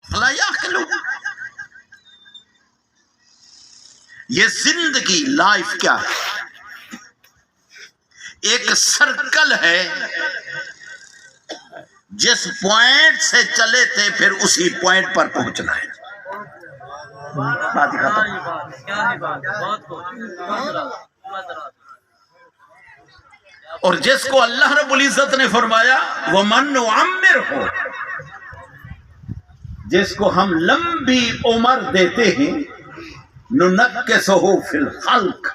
فلا یعقلون۔ یہ زندگی لائف کیا ہے؟ ایک سرکل ہے، جس پوائنٹ سے چلے تھے پھر اسی پوائنٹ پر پہنچنا ہے۔ بات ہی ختم۔ اور جس کو اللہ رب العزت نے فرمایا وَمَن نُعَمِّرْهُ، جس کو ہم لمبی عمر دیتے ہیں نُنَكِّسُهُ فِي الْخَلْقِ،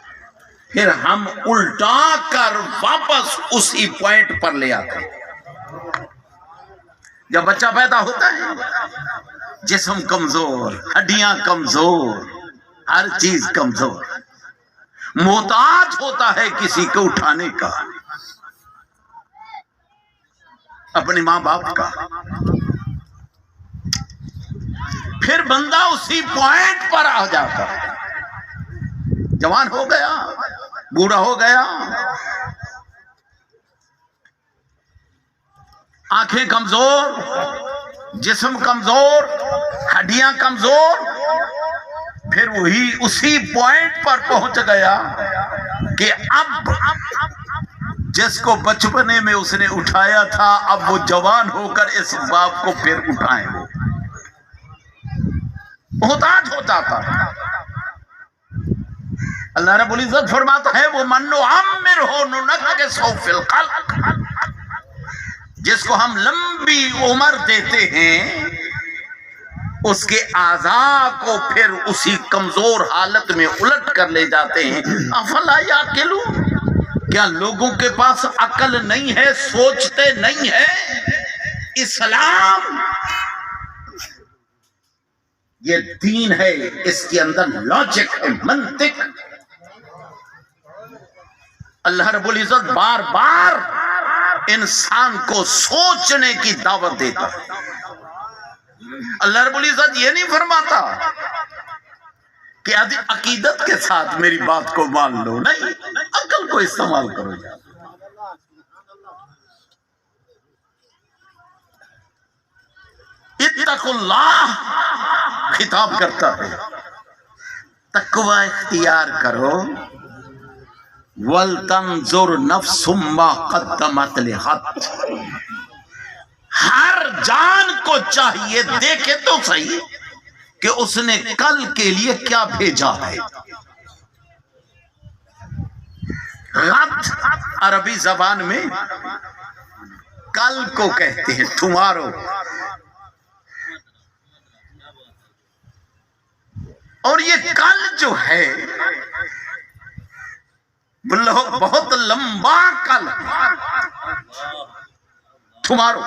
پھر ہم الٹا کر واپس اسی پوائنٹ پر لے آتے ہیں۔ جب بچہ پیدا ہوتا ہے جسم کمزور، ہڈیاں کمزور، ہر چیز کمزور، محتاج ہوتا ہے کسی کو اٹھانے کا، اپنے ماں باپ کا۔ پھر بندہ اسی پوائنٹ پر آ جاتا ہے، جوان ہو گیا، بوڑھا ہو گیا، آنکھیں کمزور، جسم کمزور، ہڈیاں کمزور، پھر وہی اسی پوائنٹ پر پہنچ گیا کہ اب جس کو بچپنے میں اس نے اٹھایا تھا اب وہ جوان ہو کر اس باپ کو پھر اٹھائیں، وہ محتاج ہوتا تھا۔ اللہ رب العزت فرماتا ہے وَمَن نُعَمِّرْهُ نُنَكِّسْهُ فِي الْخَلْقِ، جس کو ہم لمبی عمر دیتے ہیں اس کے اعضاء کو پھر اسی کمزور حالت میں الٹ کر لے جاتے ہیں۔ افلا یعقلون، کیا لوگوں کے پاس عقل نہیں ہے، سوچتے نہیں ہے؟ اسلام یہ دین ہے، اس کے اندر لاجک ہے، منطق۔ اللہ رب العزت بار بار انسان کو سوچنے کی دعوت دیتا ہے۔ اللہ رب العزت یہ نہیں فرماتا کہ عقیدت کے ساتھ میری بات کو مان لو، نہیں، عقل کو استعمال کرو۔ اتقوا اللہ خطاب کرتا ہے، تقوی اختیار کرو، وَلْتَنْظُرْ نَفْسٌ مَّا قَدَّمَتْ لِغَدٍ، ہر جان کو چاہیے دیکھے تو صحیح کہ اس نے کل کے لیے کیا بھیجا ہے۔ غد عربی زبان میں کل کو کہتے ہیں، ٹمارو، اور یہ کل جو ہے بہت لمبا کل، ٹمارو۔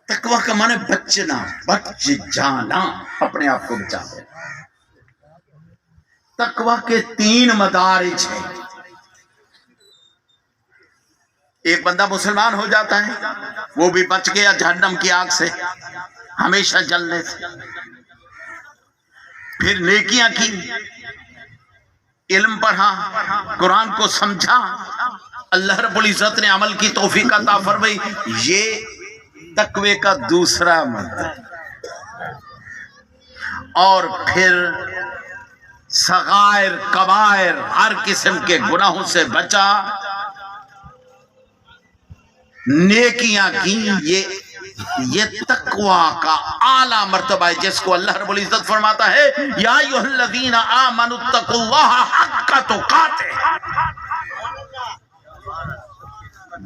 تقوی کا معنی بچنا، بچ جانا، اپنے آپ کو بچا لینا۔ تقوی کے 3 مدارج ہیں۔ ایک بندہ مسلمان ہو جاتا ہے، وہ بھی بچ گیا جہنم کی آگ سے، ہمیشہ جلنے سے۔ پھر نیکیاں کی، علم پڑھا، قرآن کو سمجھا، اللہ رب العزت نے عمل کی توفیق عطا فرمائی۔ یہ تقوی کا دوسرا مرتبہ۔ اور پھر صغائر کبائر، ہر قسم کے گناہوں سے بچا، نیکیاں کی۔ یہ تقوی کا اعلیٰ مرتبہ ہے، جس کو اللہ رب العزت فرماتا ہے یا ایھا الذین آمنوا اتقوا اللہ حق تقاتہ،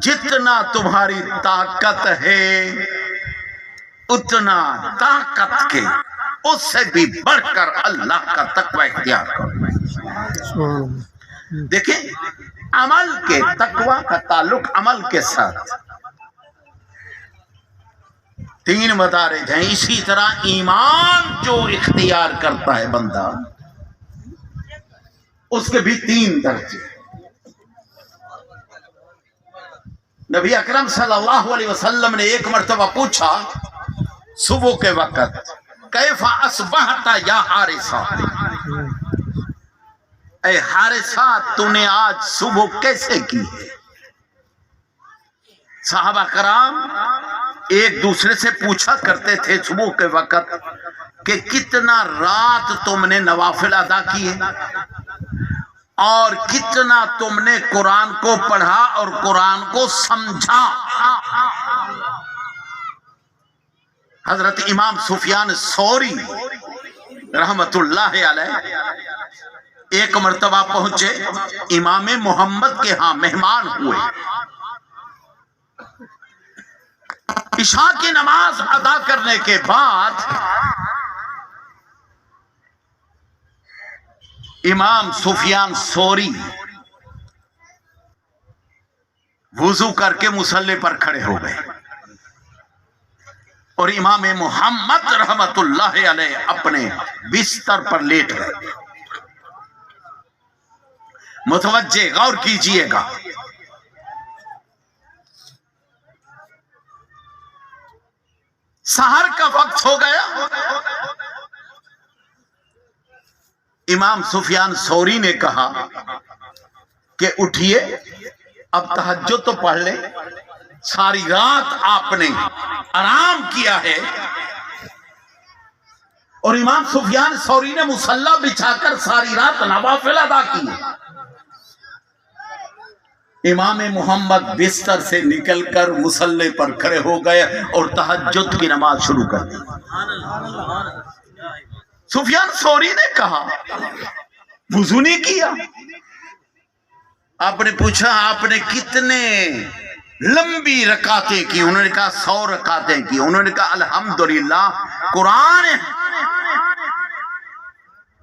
جتنا تمہاری طاقت ہے اتنا طاقت کے اس سے بھی بڑھ کر اللہ کا تقوی اختیار کرو۔ دیکھیں، عمل کے تقوی کا تعلق عمل کے ساتھ 3 مدارج ہیں۔ اسی طرح ایمان جو اختیار کرتا ہے بندہ، اس کے بھی 3 درجے۔ نبی اکرم صلی اللہ علیہ وسلم نے ایک مرتبہ پوچھا صبح کے وقت، کیف اصبحت یا حارثہ، اے حارثہ تو نے آج صبح کیسے کی ہے؟ صحابہ کرام ایک دوسرے سے پوچھا کرتے تھے صبح کے وقت کہ کتنا رات تم نے نوافل ادا کیے اور کتنا تم نے قرآن کو پڑھا اور قرآن کو سمجھا۔ حضرت امام سفیان ثوری رحمت اللہ علیہ ایک مرتبہ پہنچے، امام محمد کے ہاں مہمان ہوئے، عشاء کی نماز ادا کرنے کے بعد امام سفیان ثوری وضو کر کے مصلی پر کھڑے ہو گئے اور امام محمد رحمت اللہ علیہ اپنے بستر پر لیٹ گئے۔ متوجہ غور کیجئے گا، سحر کا وقت ہو گیا، امام سفیان ثوری نے کہا کہ اٹھیے اب تہجد تو پڑھ لیں، ساری رات آپ نے آرام کیا ہے۔ اور امام سفیان ثوری نے مصلی بچھا کر ساری رات نوافل ادا کی۔ امام محمد بستر سے نکل کر مصلی پر کھڑے ہو گئے اور تہجد کی نماز شروع کر دی۔ سفیان ثوری نے کہا وضو نہیں کیا؟ آپ نے پوچھا آپ نے کتنے لمبی رکعتیں کی؟ انہوں نے کہا 100 رکعتیں کی۔ انہوں نے کہا الحمدللہ قرآن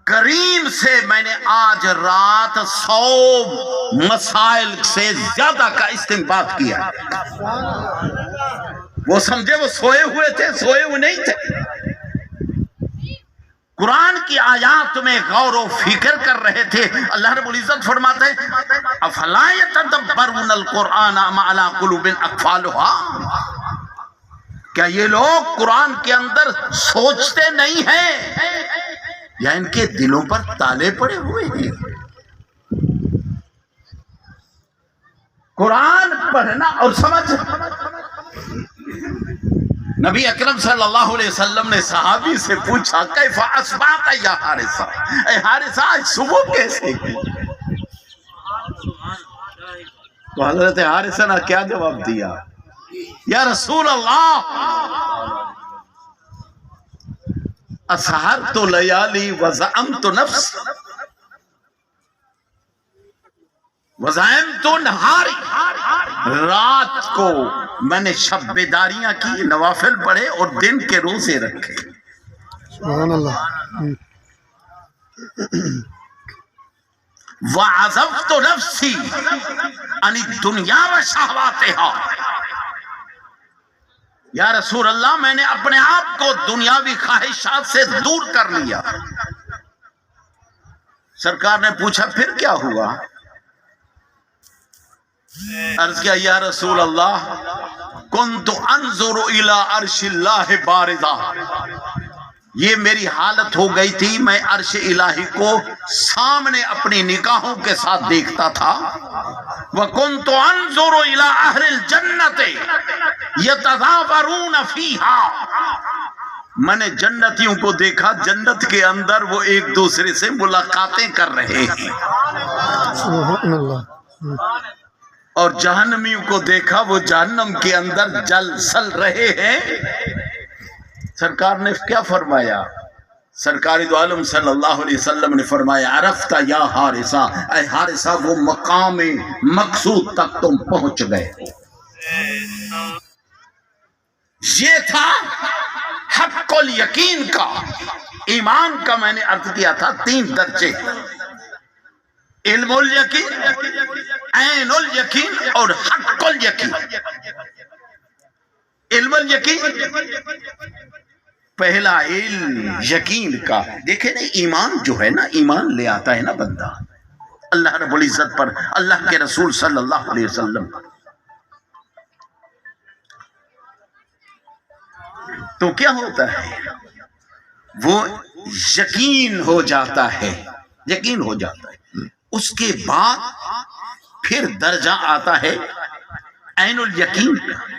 کریم سے میں نے آج رات 100 مسائل سے زیادہ کا استنباط کیا۔ وہ سمجھے وہ سوئے ہوئے تھے، سوئے ہوئے نہیں تھے، قرآن کی آیات میں غور و فکر کر رہے تھے۔ اللہ رب العزت فرماتے ہیں افلا یتدبرون القرآن ام علی قلوب اقفالها، کیا یہ لوگ قرآن کے اندر سوچتے نہیں ہیں یا ان کے دلوں پر تالے پڑے ہوئے ہیں؟ قرآن پڑھنا اور سمجھ۔ نبی اکرم صلی اللہ علیہ وسلم نے صحابی سے پوچھا کیف اصبحت یا حارثہ، اے حارثہ آج صبح کیسے کی؟ تو حضرت حارثہ نے کیا جواب دیا؟ یا رسول اللہ اسحرت لیالی وزعمت نفس وزعمت نہاری، رات کو میں نے شب بیداریاں کی، نوافل پڑھے اور دن کے روزے رکھے۔ سبحان اللہ۔ وعزفت نفسی عن الدنیا وشہواتها، یا رسول اللہ میں نے اپنے آپ کو دنیاوی خواہشات سے دور کر لیا۔ سرکار نے پوچھا پھر کیا ہوا؟ عرض کیا یا رسول اللہ کنت انظر الی عرش اللہ بارزا، یہ میری حالت ہو گئی تھی میں عرش الہی کو سامنے اپنی نگاہوں کے ساتھ دیکھتا تھا۔ وَكُنْتُ أَنظُرُ إِلَىٰ أَهْلِ الْجَنَّةِ يَتَظَافَرُونَ فِيهَا، میں نے جنتیوں کو دیکھا جنت کے اندر وہ ایک دوسرے سے ملاقاتیں کر رہے ہیں، سبحان اللہ۔ اور جہنمیوں کو دیکھا وہ جہنم کے اندر جل سل رہے ہیں۔ سرکار نے کیا فرمایا؟ سرکار دو عالم صلی اللہ علیہ وسلم نے فرمایا عرفت یا حارثہ، اے حارثہ وہ مقام مقصود تک تم پہنچ گئے ہو۔ یہ تھا حق الیقین کا، ایمان کا میں نے عرض کیا تھا 3 درجے، علم الیقین، عین الیقین اور حق الیقین۔ علم الیقین پہلا علم یقین کا، دیکھیں نا ایمان جو ہے نا، ایمان لے آتا ہے نا بندہ اللہ رب العزت پر، اللہ کے رسول صلی اللہ علیہ وسلم پر، تو کیا ہوتا ہے؟ وہ یقین ہو جاتا ہے، یقین ہو جاتا ہے۔ اس کے بعد پھر درجہ آتا ہے عین الیقین کا۔